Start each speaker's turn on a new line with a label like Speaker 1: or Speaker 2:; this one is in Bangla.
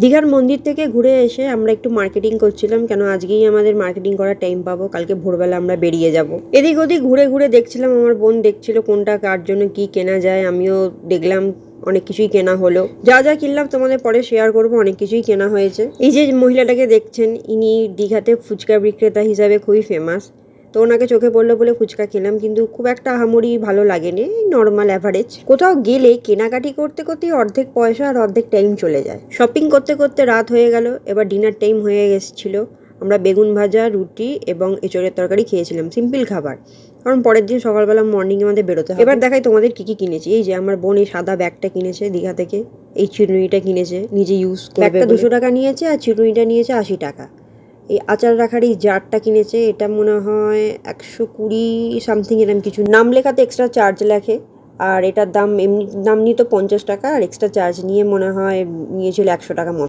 Speaker 1: দীঘার মন্দির থেকে ঘুরে এসে আমরা একটু মার্কেটিং করছিলাম, কেন আজকেই আমাদের মার্কেটিং করার টাইম পাবো, কালকে ভোরবেলা আমরা বেরিয়ে যাব। এদিক ওদিক ঘুরে ঘুরে দেখছিলাম, আমার বোন দেখছিল কোনটা কার জন্য কি কেনা যায়, আমিও দেখলাম অনেক কিছুই কেনা হলো। যা যা কিনলাম তোমাদের পরে শেয়ার করবো, অনেক কিছুই কেনা হয়েছে। এই যে মহিলাটাকে দেখছেন, ইনি দীঘাতে ফুচকা বিক্রেতা হিসাবে খুবই ফেমাস। তো ওনাকে চোখে পড়লো বলে ফুচকা খেলাম, কিন্তু খুব একটা আহামরি ভালো লাগেনি, নর্মাল অ্যাভারেজ। কোথাও গেলে কেনাকাটি করতে করতেই অর্ধেক পয়সা আর অর্ধেক টাইম চলে যায়। শপিং করতে করতে রাত হয়ে গেল, এবার ডিনার টাইম হয়ে এসেছিল। আমরা বেগুন ভাজা, রুটি এবং এঁচড়ের তরকারি খেয়েছিলাম, সিম্পল খাবার, কারণ পরের দিন সকালবেলা মর্নিংয়ে আমাদের বেরোতে হবে। এবার দেখাই তোমাদের কি কি কিনেছি। এই যে আমার বোন এই সাদা ব্যাগটা কিনেছে দীঘা থেকে, এই চিরুনিটা কিনেছে নিজে ইউজ করবে। ব্যাগটা 200 টাকা নিয়েছে আর চিরুনিটা নিয়েছে 80 টাকা। এই আচার রাখার এই জারটা কিনেছে, এটা মনে হয় 120 সামথিং এরকম কিছু। নাম লেখাতে এক্সট্রা চার্জ লেখে, আর এটার দাম এমনি দাম নিত 50 টাকা, আর এক্সট্রা চার্জ নিয়ে মনে হয় নিয়েছিল 100 টাকা মতো।